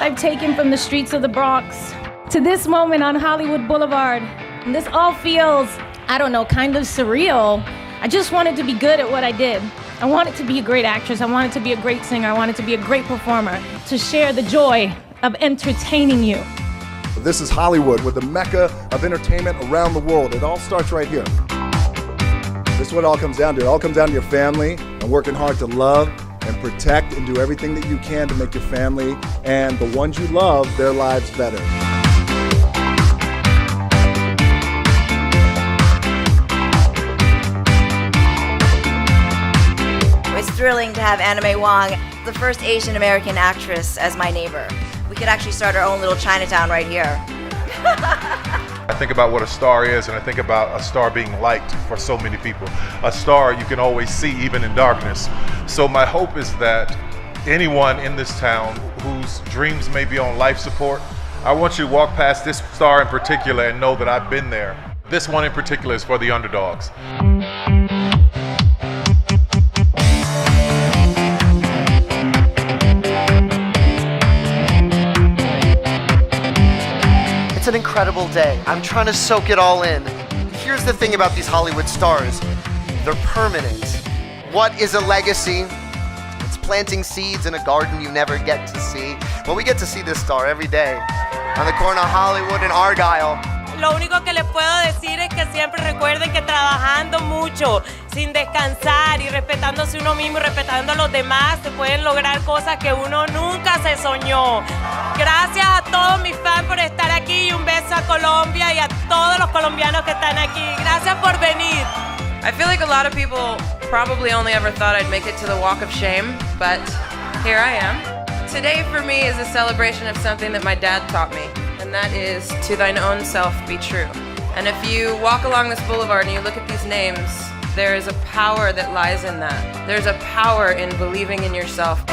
I've taken from the streets of the Bronx to this moment on Hollywood Boulevard. And this all feels, I don't know, kind of surreal. I just wanted to be good at what I did. I wanted to be a great actress. I wanted to be a great singer. I wanted to be a great performer, to share the joy of entertaining you. This is Hollywood, with the mecca of entertainment around the world. It all starts right here. This is what it all comes down to. It all comes down to your family and working hard to love and protect and do everything that you can to make your family and the ones you love, their lives better. It's thrilling to have Anna May Wong, the first Asian American actress, as my neighbor. We could actually start our own little Chinatown right here. I think about what a star is, and I think about a star being liked for so many people. A star you can always see even in darkness. So my hope is that anyone in this town whose dreams may be on life support, I want you to walk past this star in particular and know that I've been there. This one in particular is for the underdogs. It's an incredible day. I'm trying to soak it all in. Here's the thing about these Hollywood stars. They're permanent. What is a legacy? It's planting seeds in a garden you never get to see. Well, we get to see this star every day on the corner of Hollywood and Argyle. Lo único que les puedo decir es que siempre recuerden que trabajando mucho, sin descansar y respetándose uno mismo y respetando a los demás, se pueden lograr cosas que uno nunca se soñó. Gracias a todos mis fans por estar aquí y un beso a Colombia y a todos los colombianos que están aquí. Gracias por venir. I feel like a lot of people probably only ever thought I'd make it to the Walk of Shame, but here I am. Today for me is a celebration of something that my dad taught me, and that is to thine own self be true. And if you walk along this boulevard and you look at these names, there is a power that lies in that. There's a power in believing in yourself.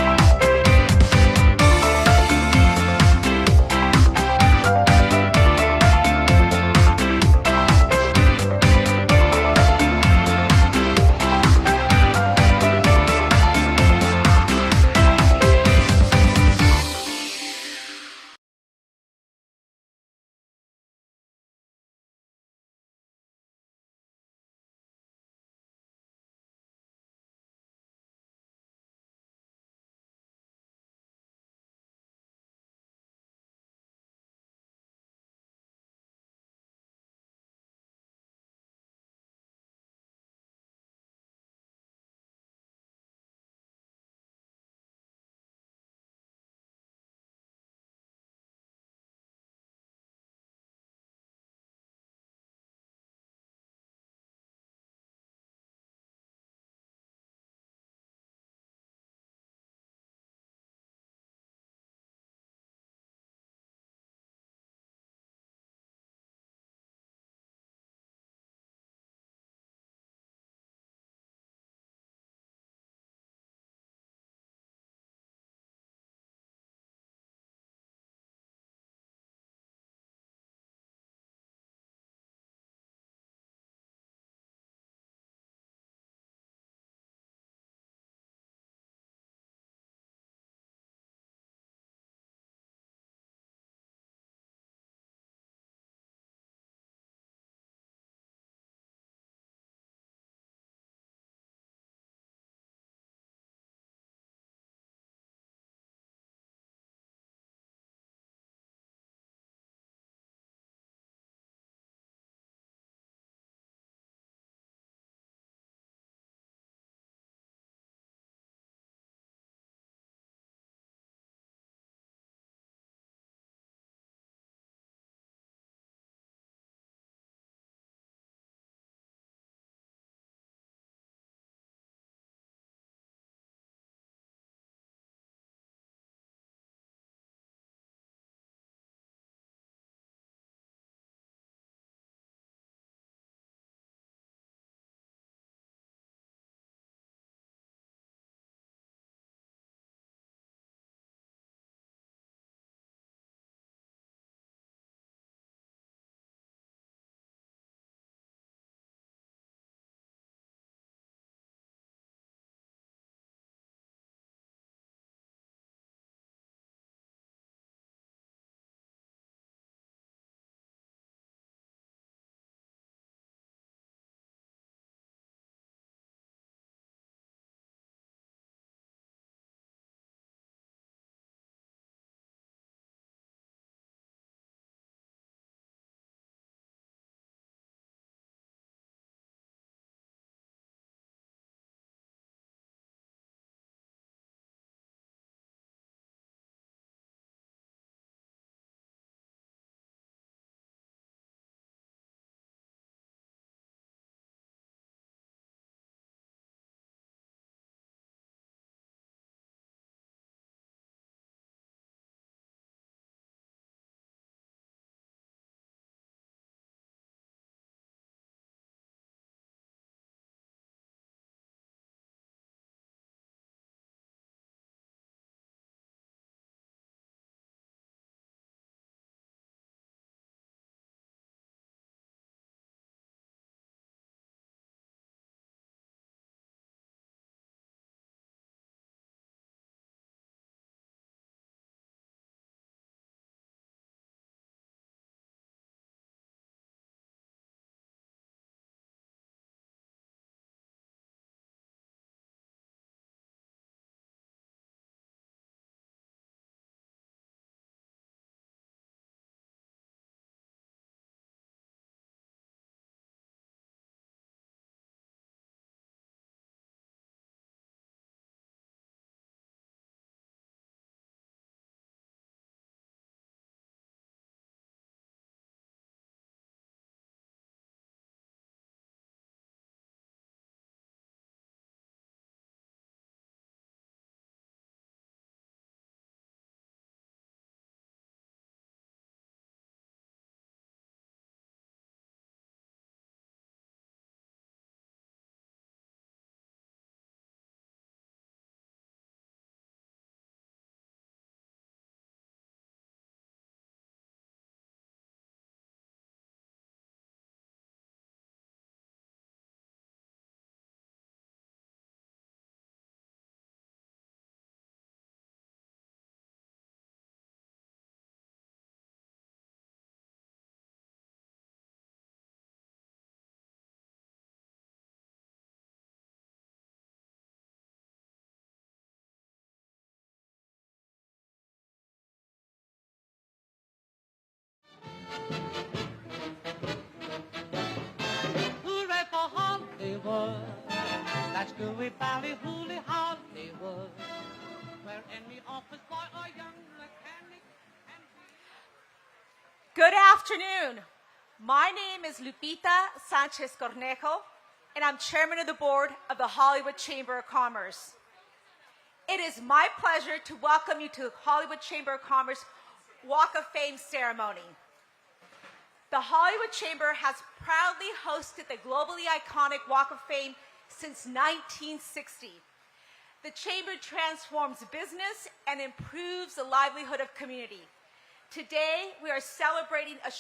Stewie Valley, Hooley, Hollywood, where any office boy or young mechanic. Good afternoon. My name is Lupita Sanchez Cornejo, and I'm chairman of the board of the Hollywood Chamber of Commerce. It is my pleasure to welcome you to the Hollywood Chamber of Commerce Walk of Fame ceremony. The Hollywood Chamber has proudly hosted the globally iconic Walk of Fame since 1960. The Chamber transforms business and improves the livelihood of community. Today, we are celebrating a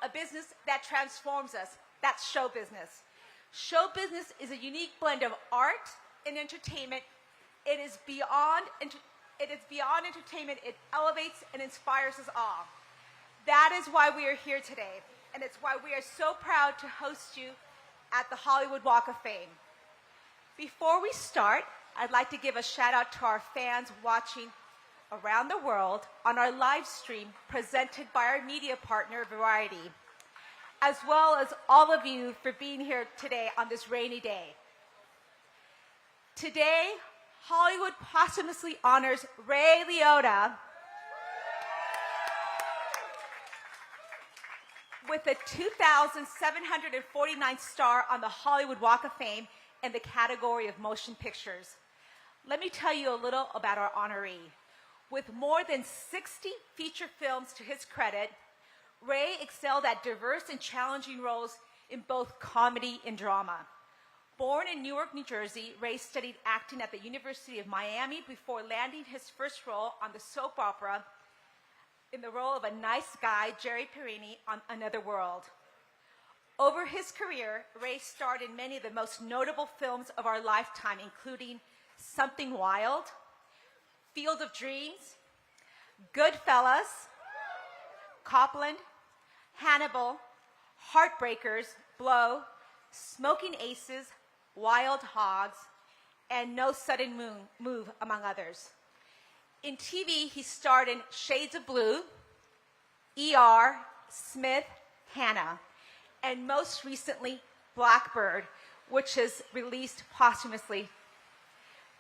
business that transforms us. That's show business. Show business is a unique blend of art and entertainment. It is beyond entertainment. It elevates and inspires us all. That is why we are here today, and it's why we are so proud to host you at the Hollywood Walk of Fame. Before we start, I'd like to give a shout out to our fans watching around the world on our live stream presented by our media partner, Variety, as well as all of you for being here today on this rainy day. Today, Hollywood posthumously honors Ray Liotta with a 2,749th star on the Hollywood Walk of Fame in the category of motion pictures. Let me tell you a little about our honoree. With more than 60 feature films to his credit, Ray excelled at diverse and challenging roles in both comedy and drama. Born in Newark, New Jersey, Ray studied acting at the University of Miami before landing his first role on the soap opera in the role of a nice guy, Jerry Perini, on Another World. Over his career, Ray starred in many of the most notable films of our lifetime, including Something Wild, Field of Dreams, Goodfellas, Copland, Hannibal, Heartbreakers, Blow, Smoking Aces, Wild Hogs, and No Sudden Move, among others. In TV, he starred in Shades of Blue, ER, Smith, Hannah, and most recently, Blackbird, which is released posthumously.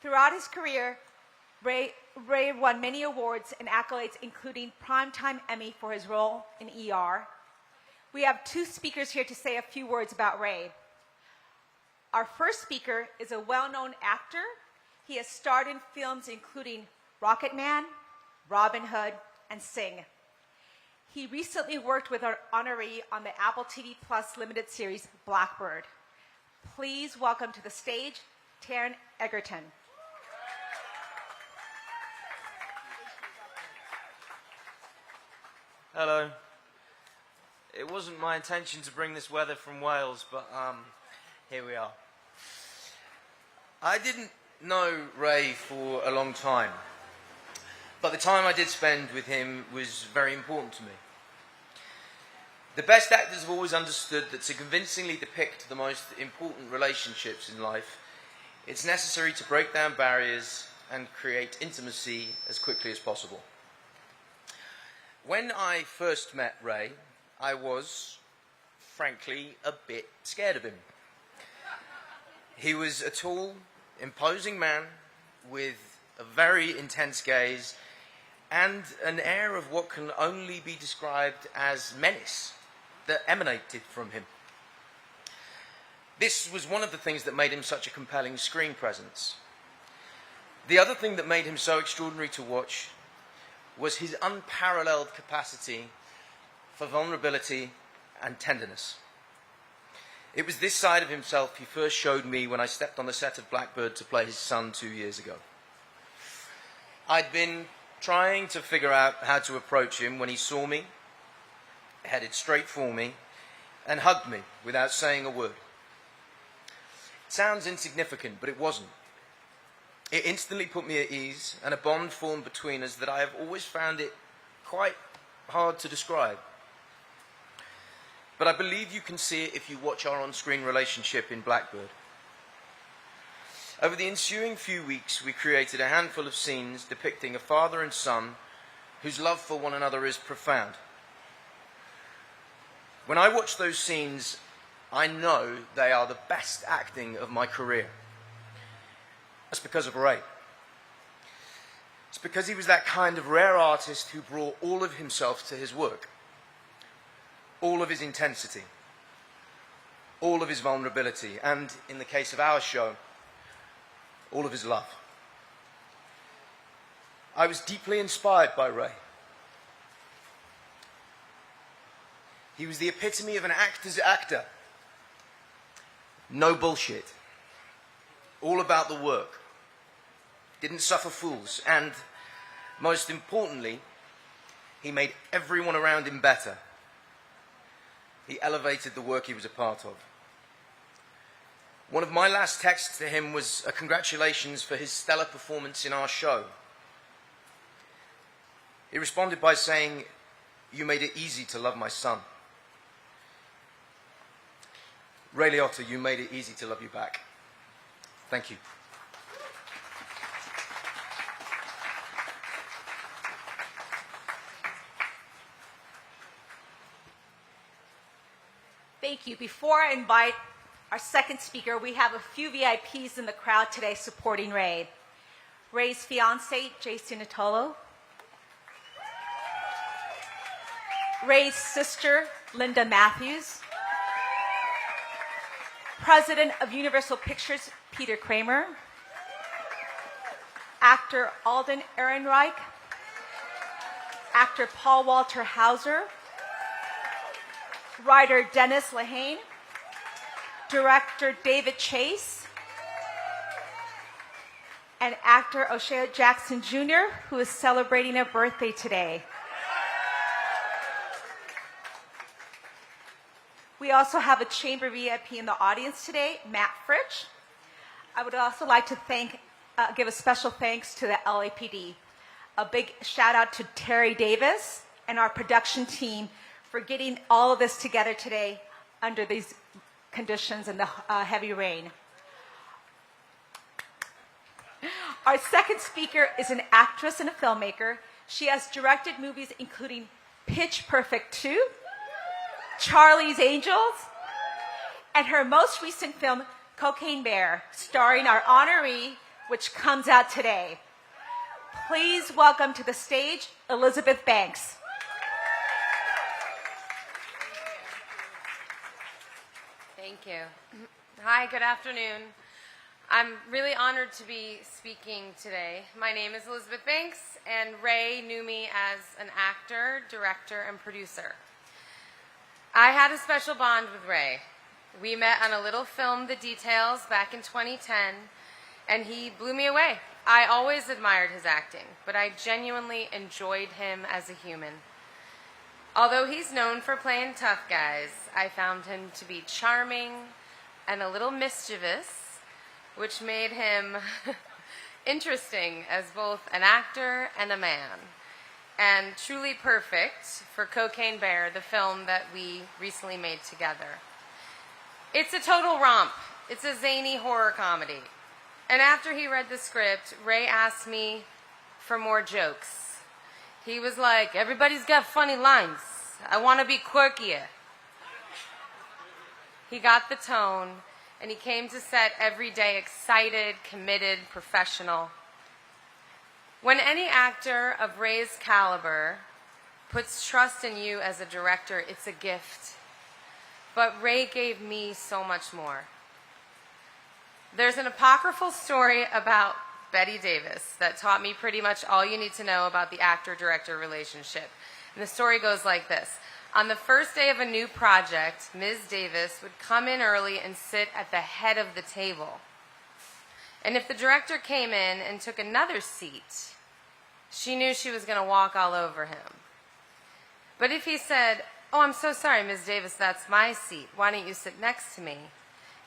Throughout his career, Ray won many awards and accolades, including Primetime Emmy for his role in ER. We have two speakers here to say a few words about Ray. Our first speaker is a well-known actor. He has starred in films including Rocketman, Robin Hood, and Sing. He recently worked with our honoree on the Apple TV Plus limited series, Blackbird. Please welcome to the stage, Taron Egerton. Hello. It wasn't my intention to bring this weather from Wales, but here we are. I didn't know Ray for a long time, but the time I did spend with him was very important to me. The best actors have always understood that to convincingly depict the most important relationships in life, it's necessary to break down barriers and create intimacy as quickly as possible. When I first met Ray, I was, frankly, a bit scared of him. He was a tall, imposing man with a very intense gaze and an air of what can only be described as menace that emanated from him. This was one of the things that made him such a compelling screen presence. The other thing that made him so extraordinary to watch was his unparalleled capacity for vulnerability and tenderness. It was this side of himself he first showed me when I stepped on the set of Blackbird to play his son 2 years ago. I'd been trying to figure out how to approach him when he saw me, headed straight for me, and hugged me without saying a word. It sounds insignificant, but it wasn't. It instantly put me at ease, and a bond formed between us that I have always found it quite hard to describe. But I believe you can see it if you watch our on-screen relationship in Blackbird. Over the ensuing few weeks, we created a handful of scenes depicting a father and son whose love for one another is profound. When I watch those scenes, I know they are the best acting of my career. That's because of Ray. It's because he was that kind of rare artist who brought all of himself to his work. All of his intensity. All of his vulnerability. And in the case of our show, all of his love. I was deeply inspired by Ray. He was the epitome of an actor's actor. No bullshit. All about the work. Didn't suffer fools. And most importantly, he made everyone around him better. He elevated the work he was a part of. One of my last texts to him was a congratulations for his stellar performance in our show. He responded by saying, "You made it easy to love my son." Ray Liotta, you made it easy to love you back. Thank you. Thank you. Before I invite our second speaker, we have a few VIPs in the crowd today supporting Ray. Ray's fiance, Jason Natolo. Ray's sister, Linda Matthews. President of Universal Pictures, Peter Kramer. Actor Alden Ehrenreich. Actor Paul Walter Hauser. Writer Dennis Lehane. Director David Chase. And actor O'Shea Jackson Jr., who is celebrating a birthday today. We also have a chamber VIP in the audience today, Matt Fritsch. I would also like to give a special thanks to the LAPD. A big shout out to Terry Davis and our production team for getting all of this together today under these conditions and the heavy rain. Our second speaker is an actress and a filmmaker. She has directed movies including Pitch Perfect 2, Charlie's Angels, and her most recent film, Cocaine Bear, starring our honoree, which comes out today. Please welcome to the stage, Elizabeth Banks. Thank you. Hi, good afternoon. I'm really honored to be speaking today. My name is Elizabeth Banks, and Ray knew me as an actor, director, and producer. I had a special bond with Ray. We met on a little film, The Details, back in 2010, and he blew me away. I always admired his acting, but I genuinely enjoyed him as a human. Although he's known for playing tough guys, I found him to be charming and a little mischievous, which made him interesting as both an actor and a man. And truly perfect for Cocaine Bear, the film that we recently made together. It's a total romp. It's a zany horror comedy. And after he read the script, Ray asked me for more jokes. He was like, "Everybody's got funny lines. I want to be quirkier." He got the tone, and he came to set every day excited, committed, professional. When any actor of Ray's caliber puts trust in you as a director, it's a gift. But Ray gave me so much more. There's an apocryphal story about Betty Davis that taught me pretty much all you need to know about the actor-director relationship. And the story goes like this. On the first day of a new project, Ms. Davis would come in early and sit at the head of the table. And if the director came in and took another seat, she knew she was going to walk all over him. But if he said, "Oh, I'm so sorry, Ms. Davis, that's my seat. Why don't you sit next to me?"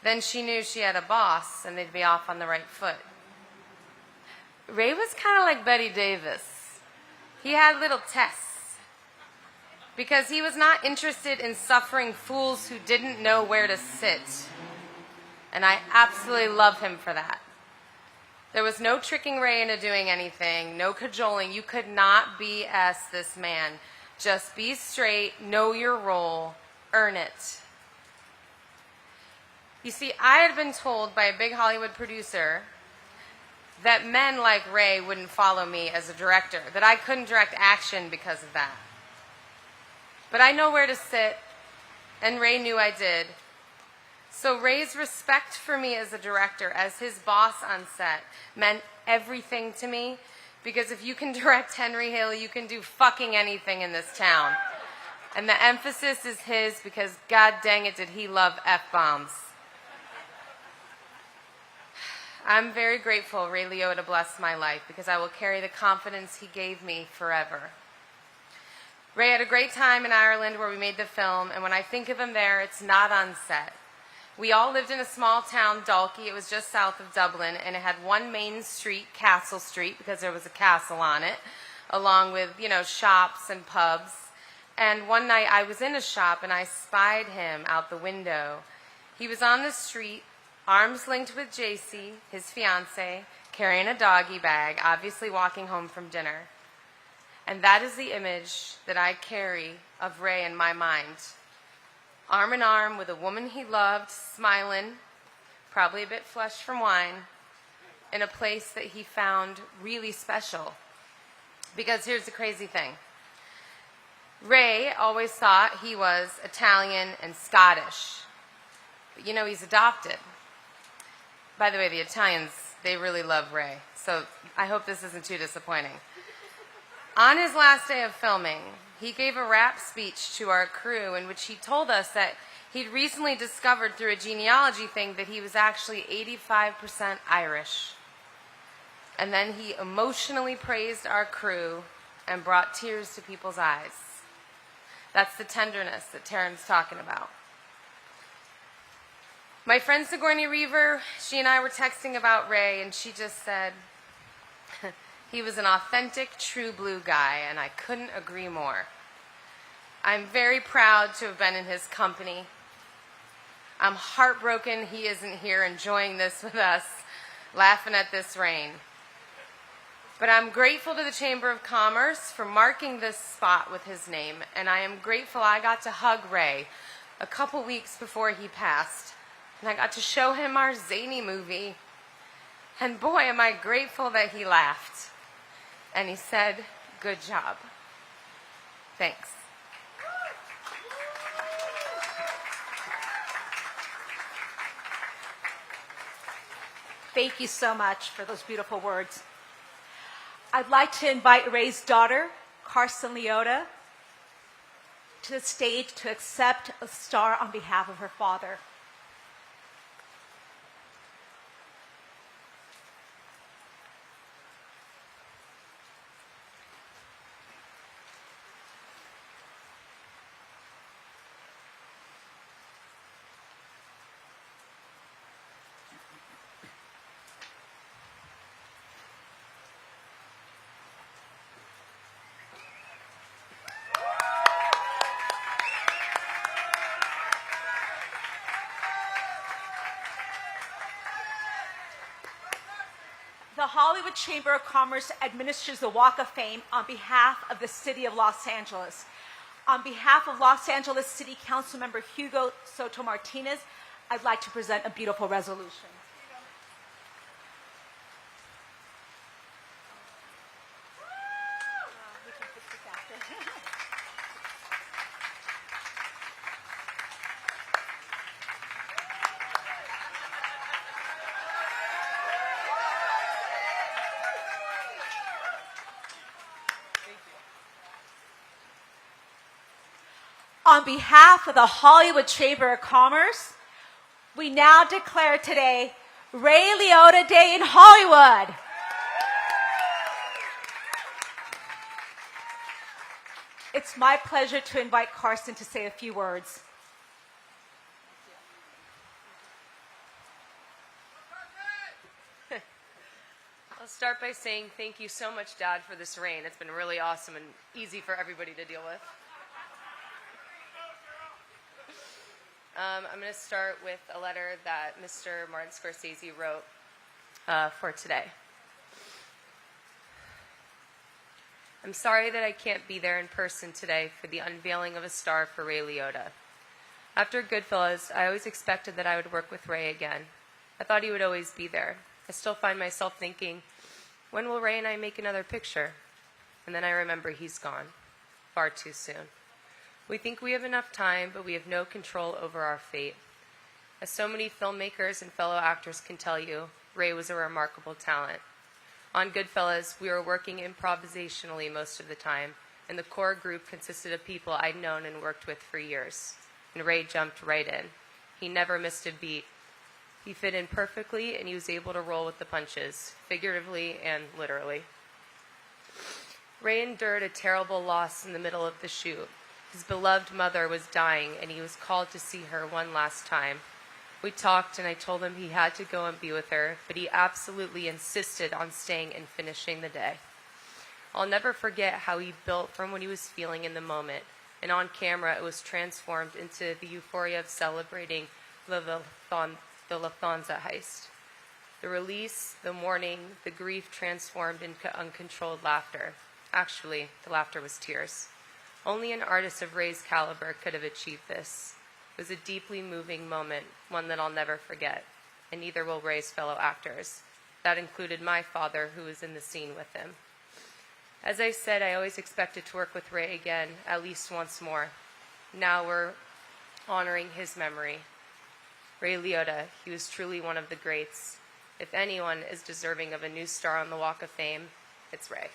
then she knew she had a boss and they'd be off on the right foot. Ray was kind of like Betty Davis. He had little tests because he was not interested in suffering fools who didn't know where to sit. And I absolutely love him for that. There was no tricking Ray into doing anything, no cajoling. You could not BS this man. Just be straight, know your role, earn it. You see, I had been told by a big Hollywood producer that men like Ray wouldn't follow me as a director, that I couldn't direct action because of that. But I know where to sit, and Ray knew I did. So Ray's respect for me as a director, as his boss on set, meant everything to me, because if you can direct Henry Hill, you can do fucking anything in this town. And the emphasis is his, because god dang it did he love F-bombs. I'm very grateful Ray Liotta blessed my life, because I will carry the confidence he gave me forever. Ray had a great time in Ireland where we made the film, and when I think of him there, it's not on set. We all lived in a small town, Dalkey. It was just south of Dublin, and it had one main street, Castle Street, because there was a castle on it, along with, shops and pubs. And one night I was in a shop, and I spied him out the window. He was on the street, arms linked with JC, his fiancée, carrying a doggy bag, obviously walking home from dinner. And that is the image that I carry of Ray in my mind. Arm in arm with a woman he loved, smiling, probably a bit flushed from wine, in a place that he found really special. Because here's the crazy thing. Ray always thought he was Italian and Scottish. But he's adopted. By the way, the Italians, they really love Ray. So I hope this isn't too disappointing. On his last day of filming, he gave a rap speech to our crew in which he told us that he'd recently discovered through a genealogy thing that he was actually 85% Irish. And then he emotionally praised our crew and brought tears to people's eyes. That's the tenderness that Taryn's talking about. My friend Sigourney Weaver, she and I were texting about Ray, and she just said, he was an authentic, true blue guy, and I couldn't agree more. I'm very proud to have been in his company. I'm heartbroken he isn't here enjoying this with us, laughing at this rain. But I'm grateful to the Chamber of Commerce for marking this spot with his name, and I am grateful I got to hug Ray a couple weeks before he passed, and I got to show him our zany movie. And boy, am I grateful that he laughed. And he said, good job. Thanks. Thank you so much for those beautiful words. I'd like to invite Ray's daughter, Carson Liotta, to the stage to accept a star on behalf of her father. The Hollywood Chamber of Commerce administers the Walk of Fame on behalf of the City of Los Angeles. On behalf of Los Angeles City Council Member Hugo Soto Martinez, I'd like to present a beautiful resolution. On behalf of the Hollywood Chamber of Commerce, we now declare today Ray Liotta Day in Hollywood. It's my pleasure to invite Carson to say a few words. I'll start by saying thank you so much, Dad, for this rain. It's been really awesome and easy for everybody to deal with. I'm going to start with a letter that Mr. Martin Scorsese wrote for today. I'm sorry that I can't be there in person today for the unveiling of a star for Ray Liotta. After Goodfellas, I always expected that I would work with Ray again. I thought he would always be there. I still find myself thinking, when will Ray and I make another picture? And then I remember he's gone, far too soon. We think we have enough time, but we have no control over our fate. As so many filmmakers and fellow actors can tell you, Ray was a remarkable talent. On Goodfellas, we were working improvisationally most of the time, and the core group consisted of people I'd known and worked with for years. And Ray jumped right in. He never missed a beat. He fit in perfectly, and he was able to roll with the punches, figuratively and literally. Ray endured a terrible loss in the middle of the shoot. His beloved mother was dying, and he was called to see her one last time. We talked, and I told him he had to go and be with her, but he absolutely insisted on staying and finishing the day. I'll never forget how he built from what he was feeling in the moment, and on camera it was transformed into the euphoria of celebrating the Lufthansa heist. The release, the mourning, the grief transformed into uncontrolled laughter. Actually, the laughter was tears. Only an artist of Ray's caliber could have achieved this. It was a deeply moving moment, one that I'll never forget, and neither will Ray's fellow actors. That included my father, who was in the scene with him. As I said, I always expected to work with Ray again, at least once more. Now we're honoring his memory. Ray Liotta, he was truly one of the greats. If anyone is deserving of a new star on the Walk of Fame, it's Ray.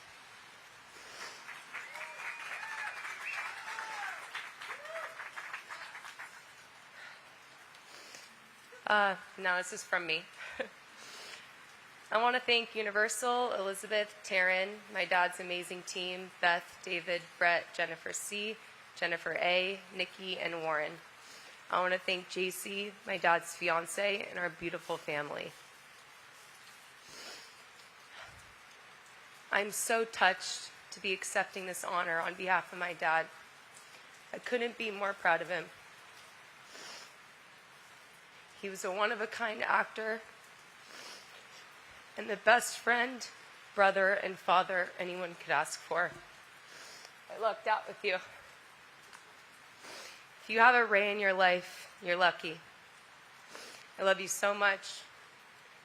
Now this is from me. I want to thank Universal, Elizabeth, Taryn, my dad's amazing team, Beth, David, Brett, Jennifer C., Jennifer A., Nikki, and Warren. I want to thank JC, my dad's fiance, and our beautiful family. I'm so touched to be accepting this honor on behalf of my dad. I couldn't be more proud of him. He was a one-of-a-kind actor and the best friend, brother, and father anyone could ask for. I lucked out with you. If you have a Ray in your life, you're lucky. I love you so much.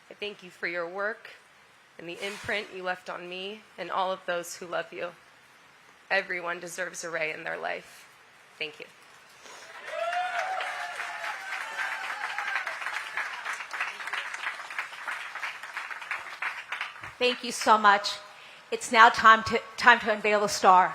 I thank you for your work and the imprint you left on me and all of those who love you. Everyone deserves a Ray in their life. Thank you. Thank you so much. It's now time to unveil the star.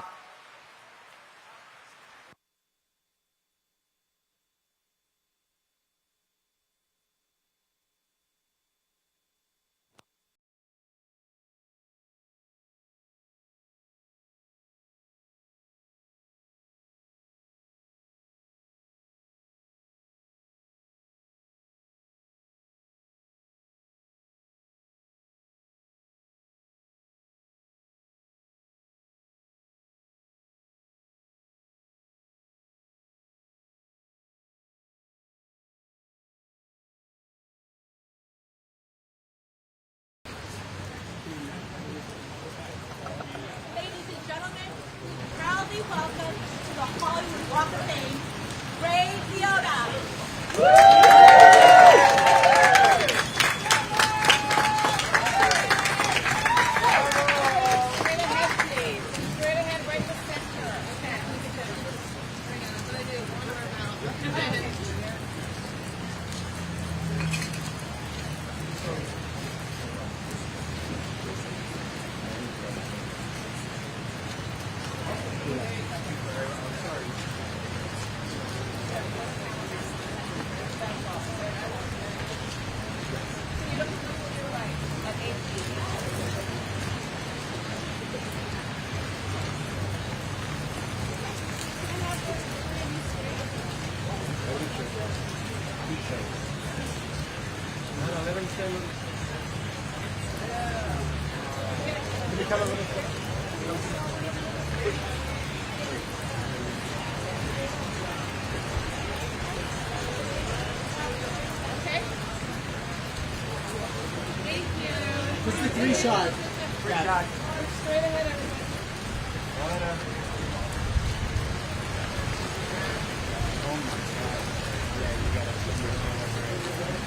Welcome to the Hollywood Walk of Fame, Ray Liotta. Straight ahead, please. Straight ahead, right to center. Okay, look at this. Bring it on. What do I do? One arm out. What's the three shot? Straight ahead, everybody. Oh my god. Yeah, you gotta put your hand over it.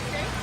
Okay.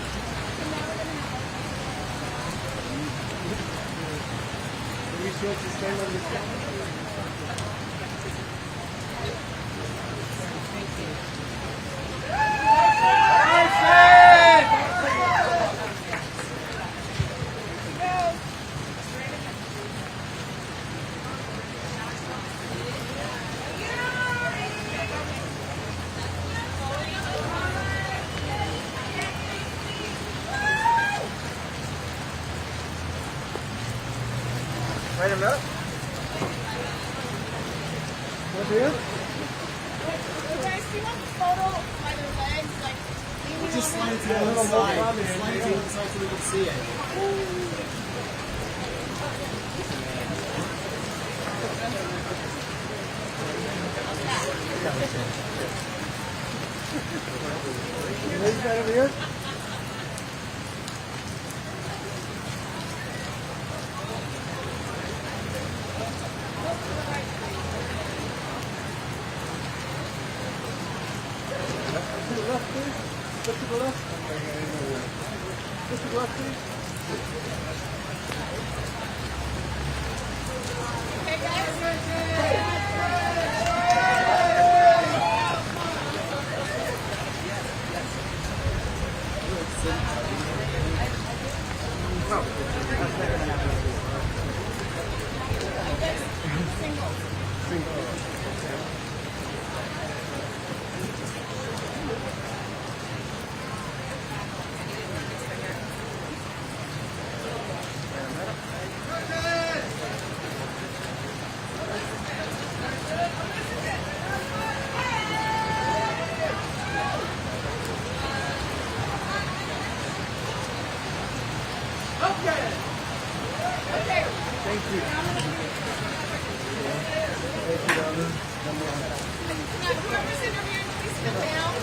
Right him up. Over here? We'll just slide it to the other side. Slide it to the other side so we can see it. Ladies right over here. To the left, please. Look to the left. Look to the left, please. Whoever's interviewing, please sit down.